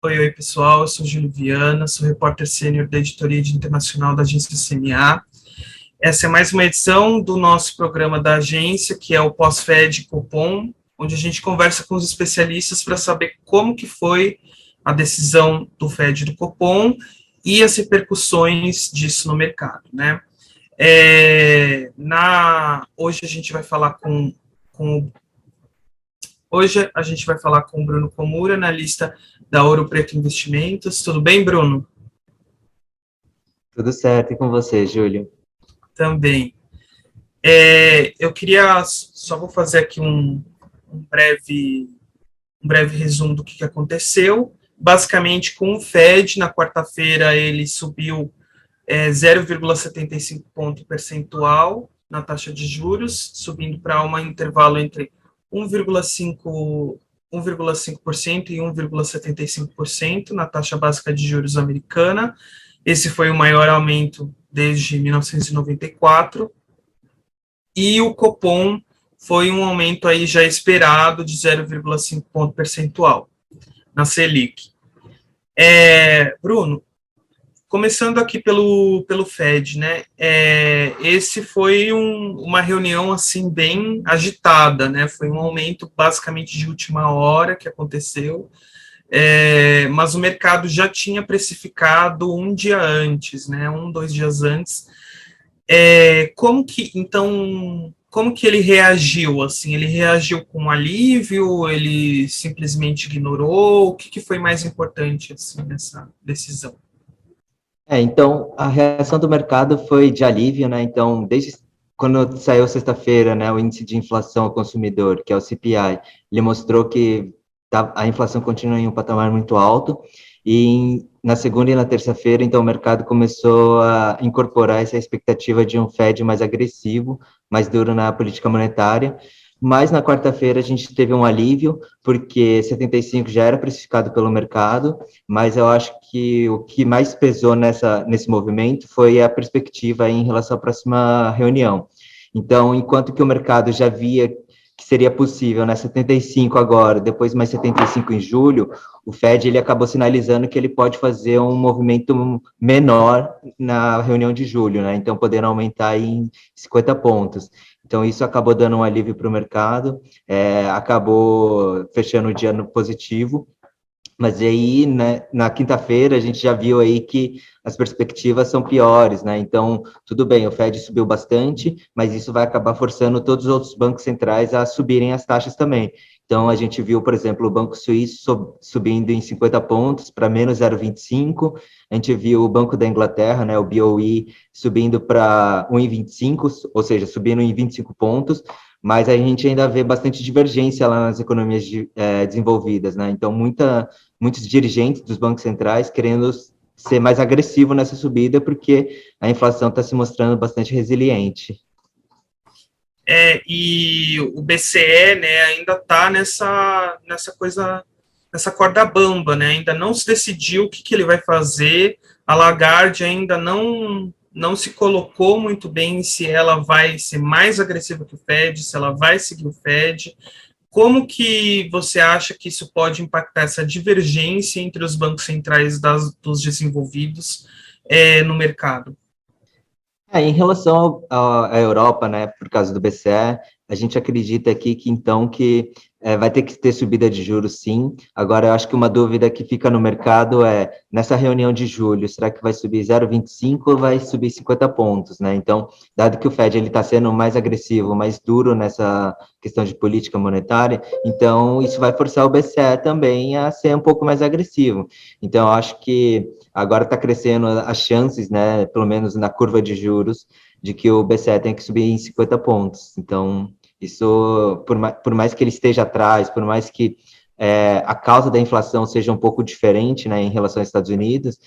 Oi, pessoal, eu sou Júlio Viana, sou repórter sênior da editoria de internacional da agência CMA. Essa é mais uma edição do nosso programa da agência, que é o Pós-Fed Copom, onde a gente conversa com os especialistas para saber como que foi a decisão do Fed e do Copom e as repercussões disso no mercado, né? Hoje a gente vai falar com o Bruno Komura, analista da Ouro Preto Investimentos. Tudo bem, Bruno? Tudo certo, e com você, Júlio? Também. Só vou fazer aqui um breve resumo do que aconteceu. Basicamente, com o Fed, na quarta-feira, ele subiu 0,75 ponto percentual na taxa de juros, subindo para um intervalo entre 1,5% e 1,75% na taxa básica de juros americana. Esse foi o maior aumento desde 1994. E o Copom foi um aumento aí já esperado de 0,5 ponto percentual na Selic. Bruno, começando aqui pelo Fed, né? Esse foi uma reunião assim bem agitada, né? Foi um aumento basicamente de última hora que aconteceu, mas o mercado já tinha precificado um dia antes, né? 2 dias antes. Como que ele reagiu? Assim, ele reagiu com alívio? Ele simplesmente ignorou? O que foi mais importante assim nessa decisão? Então, a reação do mercado foi de alívio, né? Então, desde quando saiu sexta-feira, né, o índice de inflação ao consumidor, que é o CPI, ele mostrou que a inflação continua em um patamar muito alto, e na segunda e na terça-feira, então, o mercado começou a incorporar essa expectativa de um Fed mais agressivo, mais duro na política monetária. Mas na quarta-feira a gente teve um alívio, porque 75 já era precificado pelo mercado, mas eu acho que o que mais pesou nesse movimento foi a perspectiva em relação à próxima reunião. Então, enquanto que o mercado já via que seria possível, né, 75 agora, depois mais 75 em julho, o Fed ele acabou sinalizando que ele pode fazer um movimento menor na reunião de julho, né, então podendo aumentar em 50 pontos. Então, isso acabou dando um alívio para o mercado, acabou fechando o dia no positivo, mas aí, né, na quinta-feira, a gente já viu aí que as perspectivas são piores, né? Então, tudo bem, o Fed subiu bastante, mas isso vai acabar forçando todos os outros bancos centrais a subirem as taxas também. Então, a gente viu, por exemplo, o Banco Suíço subindo em 50 pontos para menos 0,25. A gente viu o Banco da Inglaterra, né, o BOE, subindo para 1,25, ou seja, subindo em 25 pontos. Mas a gente ainda vê bastante divergência lá nas economias desenvolvidas, né? Então, muitos dirigentes dos bancos centrais querendo ser mais agressivo nessa subida, porque a inflação está se mostrando bastante resiliente. E o BCE, né, ainda está nessa corda bamba, né? Ainda não se decidiu o que ele vai fazer. A Lagarde ainda não se colocou muito bem se ela vai ser mais agressiva que o Fed, se ela vai seguir o Fed. Como que você acha que isso pode impactar essa divergência entre os bancos centrais dos desenvolvidos no mercado? Em relação à Europa, né, por causa do BCE, a gente acredita aqui que então vai ter que ter subida de juros, sim. Agora, eu acho que uma dúvida que fica no mercado é, nessa reunião de julho, será que vai subir 0,25 ou vai subir 50 pontos, né? Então, dado que o Fed está sendo mais agressivo, mais duro nessa questão de política monetária, então isso vai forçar o BCE também a ser um pouco mais agressivo. Então, eu acho que agora está crescendo as chances, né, pelo menos na curva de juros, de que o BCE tem que subir em 50 pontos. Então, isso, por mais que ele esteja atrás, por mais que a causa da inflação seja um pouco diferente, né, em relação aos Estados Unidos,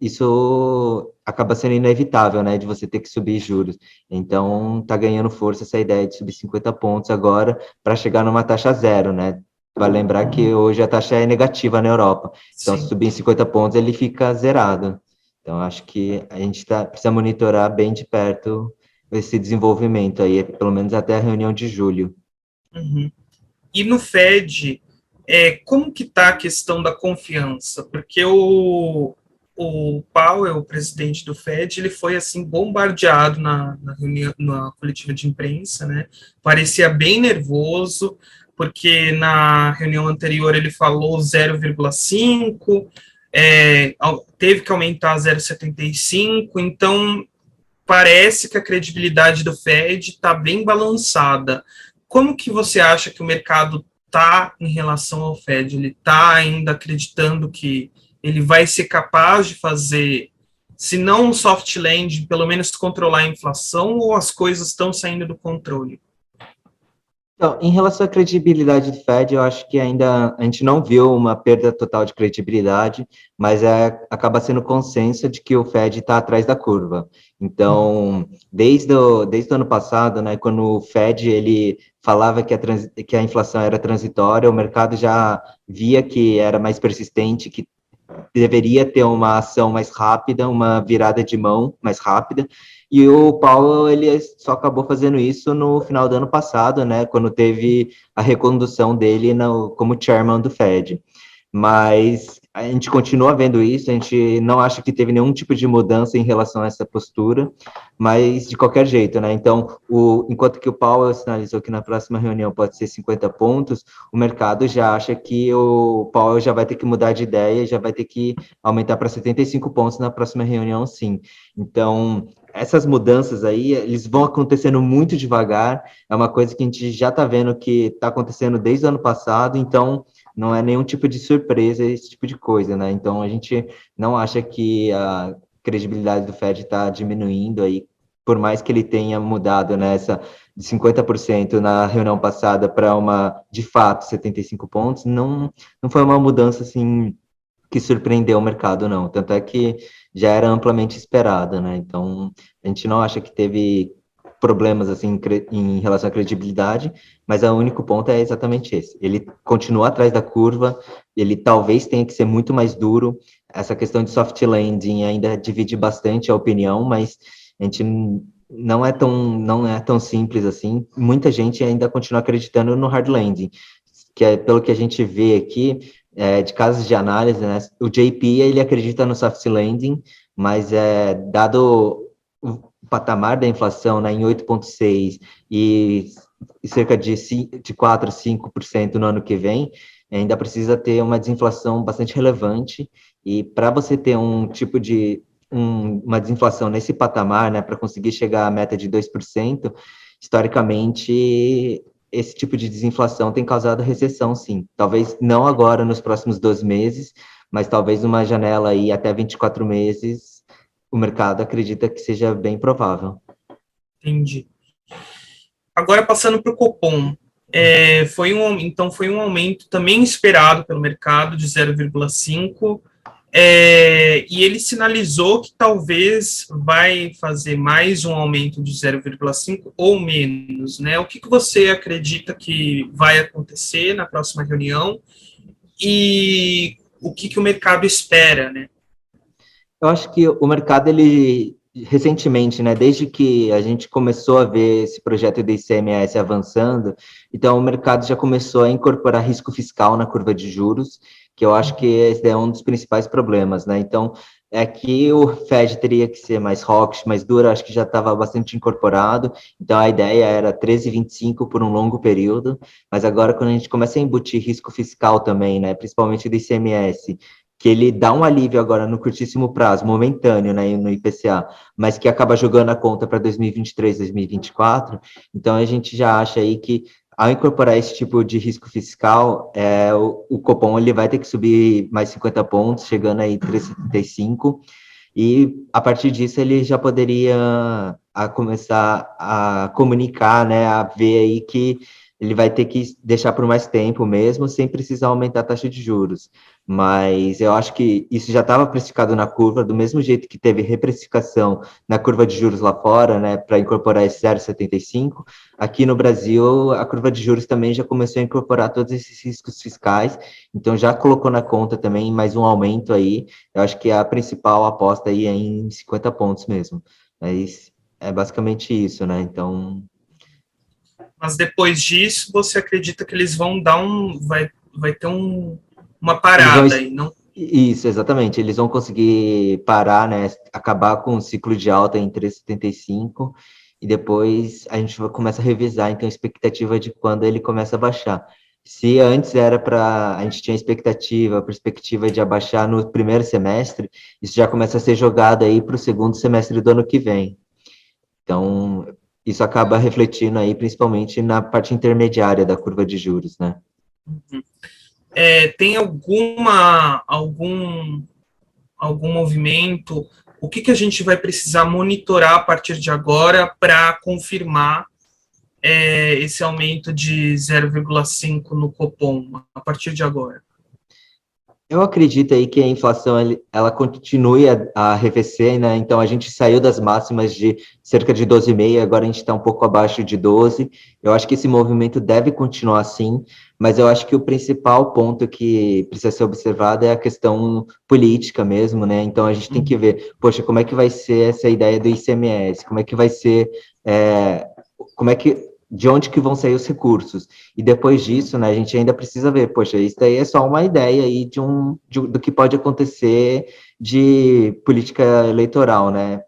isso acaba sendo inevitável, né, de você ter que subir juros. Então, está ganhando força essa ideia de subir 50 pontos agora para chegar numa taxa zero, né? Vale lembrar que hoje a taxa é negativa na Europa. Então, se subir em 50 pontos, ele fica zerado. Então, acho que a gente precisa monitorar bem de perto esse desenvolvimento aí, pelo menos até a reunião de julho. Uhum. E no Fed, como que está a questão da confiança? Porque o Powell, o presidente do Fed, ele foi assim bombardeado na reunião, na coletiva de imprensa, né? Parecia bem nervoso, porque na reunião anterior ele falou 0,5, teve que aumentar 0,75, então parece que a credibilidade do Fed está bem balançada. Como que você acha que o mercado está em relação ao Fed? Ele está ainda acreditando que ele vai ser capaz de fazer, se não um soft landing, pelo menos controlar a inflação, ou as coisas estão saindo do controle? Então, em relação à credibilidade do Fed, eu acho que ainda a gente não viu uma perda total de credibilidade, mas acaba sendo consenso de que o Fed está atrás da curva. Então, desde o ano passado, né, quando o Fed ele falava que a inflação era transitória, o mercado já via que era mais persistente, que deveria ter uma ação mais rápida, uma virada de mão mais rápida, e o Powell, ele só acabou fazendo isso no final do ano passado, né, quando teve a recondução dele como chairman do Fed. Mas a gente continua vendo isso, a gente não acha que teve nenhum tipo de mudança em relação a essa postura, mas de qualquer jeito, né? Então, enquanto que o Powell sinalizou que na próxima reunião pode ser 50 pontos, o mercado já acha que o Powell já vai ter que mudar de ideia, já vai ter que aumentar para 75 pontos na próxima reunião, sim. Então, essas mudanças aí, eles vão acontecendo muito devagar, é uma coisa que a gente já está vendo que está acontecendo desde o ano passado, então não é nenhum tipo de surpresa esse tipo de coisa, né? Então a gente não acha que a credibilidade do Fed está diminuindo aí, por mais que ele tenha mudado nessa de 50% na reunião passada para uma, de fato, 75 pontos, não foi uma mudança assim que surpreendeu o mercado, não. Tanto é que já era amplamente esperada, né? Então, a gente não acha que teve problemas assim em relação à credibilidade, mas o único ponto é exatamente esse. Ele continua atrás da curva, ele talvez tenha que ser muito mais duro. Essa questão de soft landing ainda divide bastante a opinião, mas a gente não é tão simples assim. Muita gente ainda continua acreditando no hard landing, que é pelo que a gente vê aqui, de casos de análise, né? O JP ele acredita no soft landing, mas dado o patamar da inflação, né, em 8,6 e cerca de 4 a 5% no ano que vem, ainda precisa ter uma desinflação bastante relevante, e para você ter um tipo de uma desinflação nesse patamar, né, para conseguir chegar à meta de 2%, historicamente esse tipo de desinflação tem causado recessão, sim. Talvez não agora, nos próximos 12 meses, mas talvez numa janela aí até 24 meses, o mercado acredita que seja bem provável. Entendi. Agora, passando para o Copom, então foi um aumento também esperado pelo mercado de 0,5, e ele sinalizou que talvez vai fazer mais um aumento de 0,5 ou menos, né? O que você acredita que vai acontecer na próxima reunião e o que o mercado espera, né? Eu acho que o mercado, ele recentemente, né, desde que a gente começou a ver esse projeto do ICMS avançando, então o mercado já começou a incorporar risco fiscal na curva de juros, que eu acho que esse é um dos principais problemas, né? Então, é que o Fed teria que ser mais hawkish, mais duro, acho que já estava bastante incorporado, então a ideia era 13,25 por um longo período, mas agora quando a gente começa a embutir risco fiscal também, né, principalmente do ICMS, que ele dá um alívio agora no curtíssimo prazo, momentâneo, né, no IPCA, mas que acaba jogando a conta para 2023, 2024, então a gente já acha aí que ao incorporar esse tipo de risco fiscal, o Copom ele vai ter que subir mais 50 pontos, chegando aí 3,75, e a partir disso ele já poderia começar a comunicar, né, a ver aí que ele vai ter que deixar por mais tempo mesmo, sem precisar aumentar a taxa de juros. Mas eu acho que isso já estava precificado na curva, do mesmo jeito que teve reprecificação na curva de juros lá fora, né, para incorporar esse 0,75, aqui no Brasil a curva de juros também já começou a incorporar todos esses riscos fiscais, então já colocou na conta também mais um aumento aí. Eu acho que a principal aposta aí é em 50 pontos mesmo. Mas é basicamente isso, né? Então, Mas depois disso, você acredita que eles vão dar vai ter uma parada aí, não? Isso, exatamente. Eles vão conseguir parar, né? Acabar com o ciclo de alta em 3,75 e depois a gente começa a revisar, então, a expectativa de quando ele começa a baixar. Se antes era para a gente tinha expectativa, a perspectiva de abaixar no primeiro semestre, isso já começa a ser jogado aí para o segundo semestre do ano que vem. Então, isso acaba refletindo aí principalmente na parte intermediária da curva de juros, né? Uhum. Tem algum movimento? O que a gente vai precisar monitorar a partir de agora para confirmar esse aumento de 0,5 no Copom a partir de agora? Eu acredito aí que a inflação ela continue a arrefecer, né? Então a gente saiu das máximas de cerca de 12,5, agora a gente está um pouco abaixo de 12. Eu acho que esse movimento deve continuar assim, mas eu acho que o principal ponto que precisa ser observado é a questão política mesmo, né? Então a gente tem que ver, poxa, como é que vai ser essa ideia do ICMS? Como é que vai ser, como é que de onde que vão sair os recursos. E depois disso, né, a gente ainda precisa ver, poxa, isso daí é só uma ideia aí do que pode acontecer de política eleitoral, né,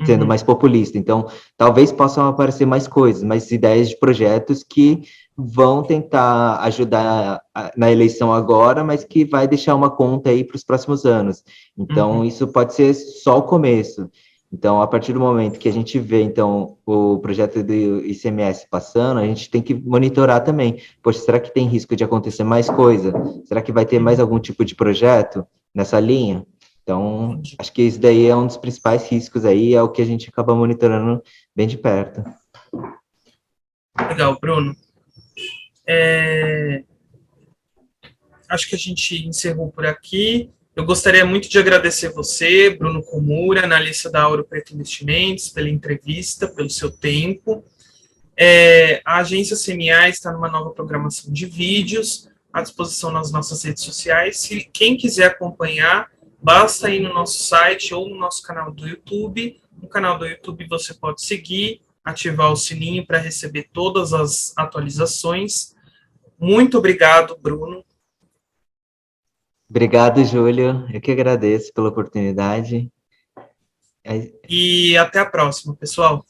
sendo mais populista. Então, talvez possam aparecer mais coisas, mais ideias de projetos que vão tentar ajudar na eleição agora, mas que vai deixar uma conta aí para os próximos anos. Então, isso pode ser só o começo. Então, a partir do momento que a gente vê, então, o projeto do ICMS passando, a gente tem que monitorar também. Poxa, será que tem risco de acontecer mais coisa? Será que vai ter mais algum tipo de projeto nessa linha? Então, acho que isso daí é um dos principais riscos aí, é o que a gente acaba monitorando bem de perto. Legal, Bruno. Acho que a gente encerrou por aqui. Eu gostaria muito de agradecer você, Bruno Komura, analista da Ouro Preto Investimentos, pela entrevista, pelo seu tempo. A agência CMA está numa nova programação de vídeos à disposição nas nossas redes sociais. Se quem quiser acompanhar, basta ir no nosso site ou no nosso canal do YouTube. No canal do YouTube você pode seguir, ativar o sininho para receber todas as atualizações. Muito obrigado, Bruno. Obrigado, Júlio. Eu que agradeço pela oportunidade. E até a próxima, pessoal.